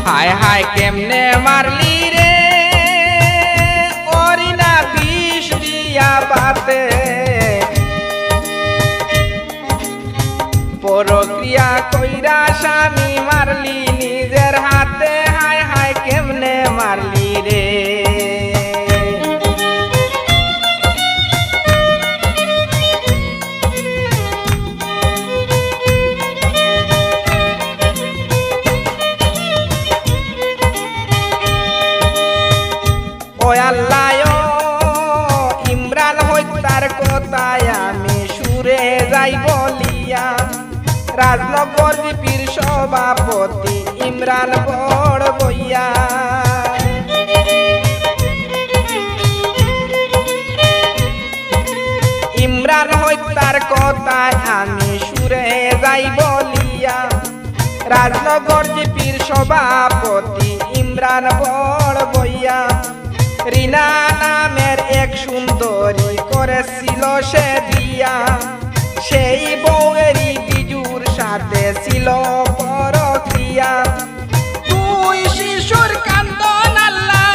হায় হায় কেমনে মারলি রে অরিনা বিষ দিয়া বাতে পরক্রিয়া কইরা স্বামী মারলি নিজের হাতে হায় হায় কেমনে মারলি রে ও আল্লাহ ইমরান হত্যার কথায় আমি সুরে যাই বলিয়া রাজনগর জিপির সভাপতি ইমরান বড় বইয়া ইমরান হত্যার কথায় আমি সুরে যাই বলিয়া রাজনগর জিপির সভাপতি ইমরান বড় বইয়া রিনা নামের এক সুন্দরী করেছিল সে দিয়া সেই বউয়েরই বিজুর সাথে ছিল পরক্রিয়া তুই শিশুর কান্দন আল্লাহ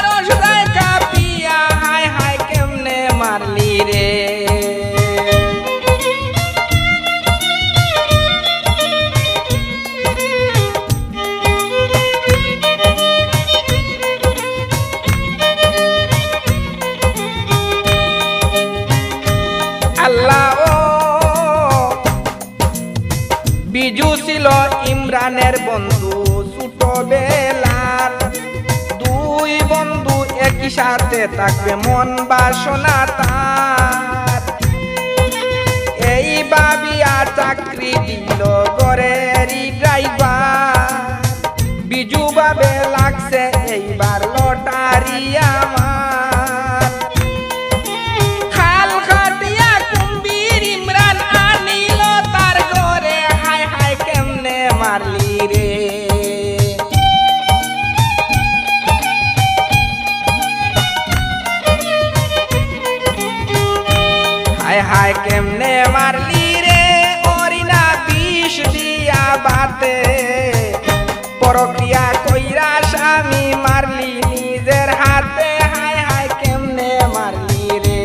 রোজদায় কাঁপিয়া হায় হায় কেমনে মারলি রে আল্লাহ বিজু ছিল ইমরানের বন্ধু ছোটবেলার দুই বন্ধু একই সাথে থাকবে মন বাসনা তার এই ভাবিয়া চাকরি দিল ঘরেরই ড্রাইভার বিজু ভাবে লাগছে এইবার লটারি আমার খাল খাটিয়া কুম্ভীর ইমরান আনিল তার ঘরে হায় হায় কেমনে মারলি রে হায় হায় কেমনে মারলি রে অরিনা বিষ দিয়া বাতে পরক্রিয়া কইরা স্বামী মারলি নিজের হাতে হায় হায় কেমনে মারলি রে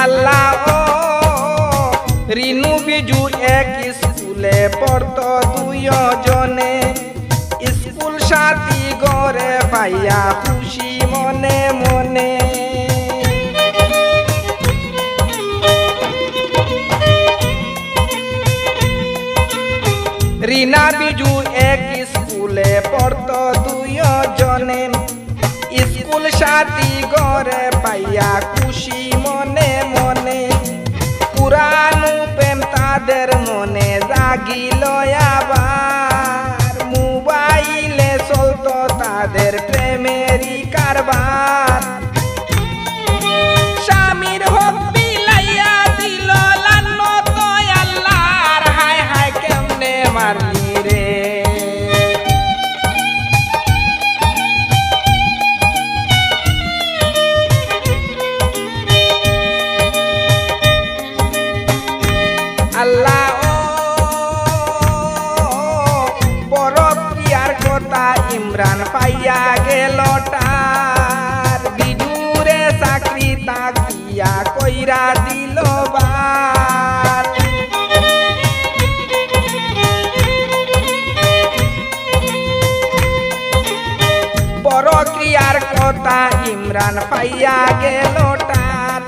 আল্লাহ রিনু বিজু এক স্কুলে পড়তো দুইজনে স্কুল সাথী ঘরে পাইয়া খুশি মনে মনে রিনা বিজু এক স্কুলে পড়তো দুইজনে স্কুল সাথী ঘরে পাইয়া খুশি মনে মনে পুরানো প্রেম তাদের মনে জাগিল আবার মোবাইলে চলতো তাদের প্রেমেরই কারবার স্বামীর হক বিলাইয়া দিল লানত আল্লাহর হায় হায় কেমনে মারলি রে আল্লাহ পরক্রিয়ার কথা ইমরান পাইয়া গেল তার বিজুরে চাকরি তাকিয়া কইরা দিল বার পরক্রিয়ার কথা ইমরান পাইয়া গেল তার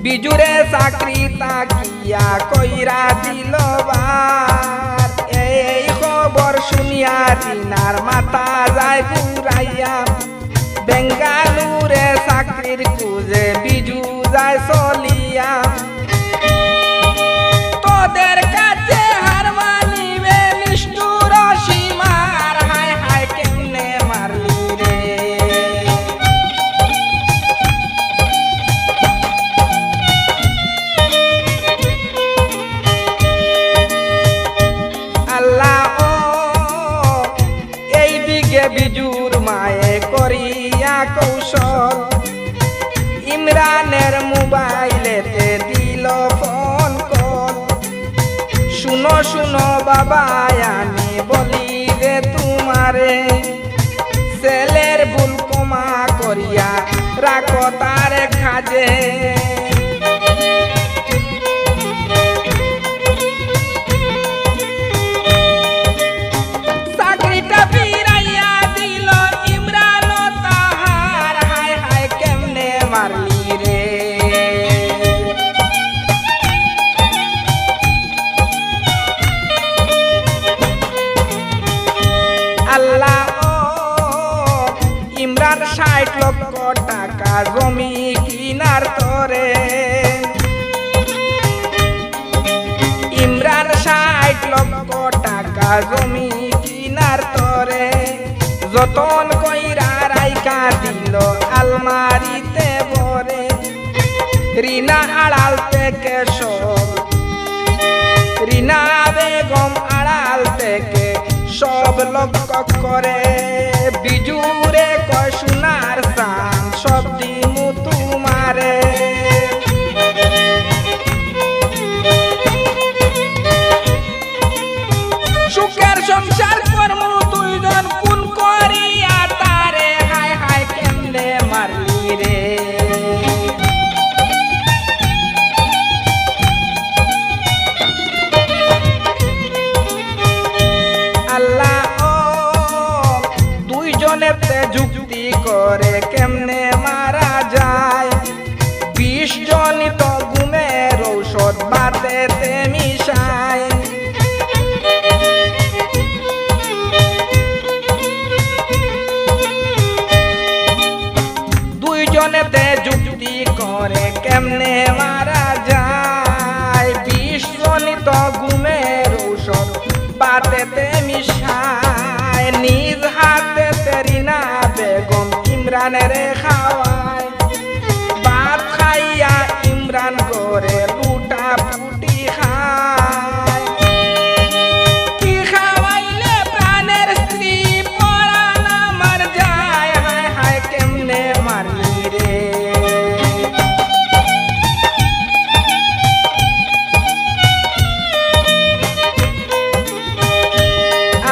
বিজুরে চাকরি তাকিয়া কইরা দিল বার এই খবর শুনিয়া রিনার মাথা যায় ঘুরাইয়া বেঙ্গালুরে চাকরির খুঁজে বিজু যায় চলিয়া তোদের কাছে হার মানিবে নিষ্ঠুর সীমার হায় হায় কেমনে মারলি রে বিজু বিজুর মায়ে করিয়া কৌশল ইমরানের মোবাইলেতে দিল ফোন কল। শুনো শুনো বাবা আমি বলি রে তোমারে, ছেলের ভুল ক্ষমা করিয়া রাখো তার খাজে। চাকরিটা ফিরাইয়া দিল ইমরান তাহার, হায় হায় কেমনে মারলি রে। আল্লাহ ইমরান ৬০ লক্ষ টাকা জমি কিনার তরে, ইমরান ৬০ লক্ষ টাকা জমি কিনার তরে যতন কইরা রাইকা দিল আলমারিতে ভরে। রিনা আড়াল থেকে সব, রিনা বেগম আড়াল থেকে সব লক্ষ্য করে। বিজুরে কয় সোনার চান সব দিমু তোমারে। সুখের সংসার করমু দুইজন কোন করিয়া তারে, হায় হায় কেমনে মারলি রে। আল্লাহ দুইজনেতে যুক্তি করে কেমনে মারা যায়। ২০ জন তো ঘুমের ঔষধ বাতেতে মিশায়। দুইজনেতে যুক্তি করে কেমনে মারা যায়। ২০ জন তো ঘুমের ঔষধ বাতেতে মিশায়। নিজ হাতে রিনা বেগম ইমরানের খাওয়ায়। ভাত খাইয়া ইমরান করে লুটা ফুটি খায়। কি খাওয়াইলে প্রাণের স্ত্রী পরাণ আমার যায়, হায় হায় কেমনে মারলি রে।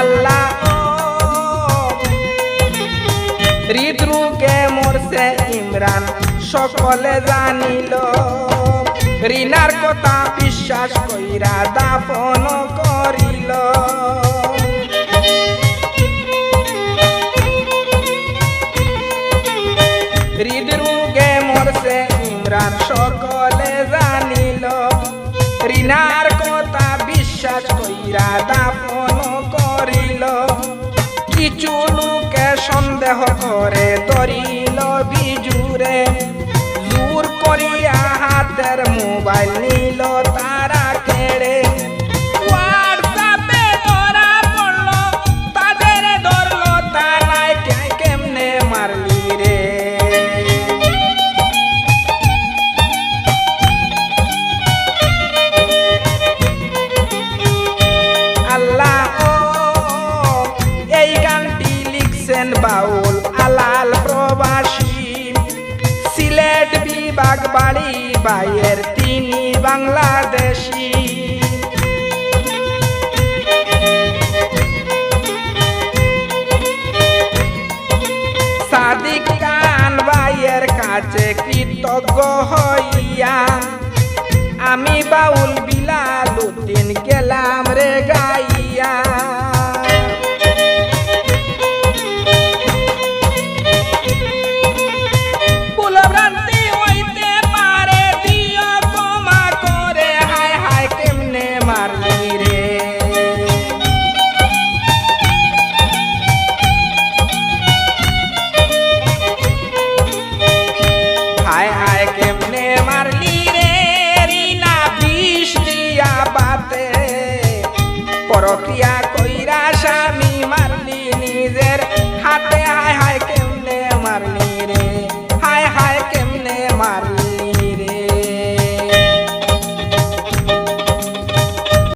আল্লাহ হৃদরোগে মরছে ইমরান সকলে জানিল। রিনার কথা বিশ্বাস কইরা দাফন করিল। হৃদরোগে মরছে ইমরান সকলে জানিল। রিনার কথা বিশ্বাস কইরা দাফন করিল। কিছু লোকে সন্দেহ করে ধরিল বিজুরে, জোর করিয়া হাতের মোবাইল নিল তারা কেড়ে। হোয়াটসঅ্যাপে ধরা পড়ল তাদের ধরল তারাই, কেমনে মারলি রে। আল্লাহ এই গানটি লিখছেন বাউল আলাল প্রবাসী, সিলেট বিভাগ বাড়ি বাইয়ের তিনি বাংলাদেশী। সাদিক খান ভাইয়ের কাছে কৃতজ্ঞ হইয়া আমি বাউল বিলাল উদ্দিন গেলাম রে গাইয়া। ভুলভ্রান্তি হইতে পারে দিও ক্ষমা করে, হায় হায় কেমনে মারলি রে। হায় হায় কেমনে মারলি রে। রিনা বিষ দিয়া বাতে পরকিয়া কইরা স্বামী মারলি নিজের হাতে।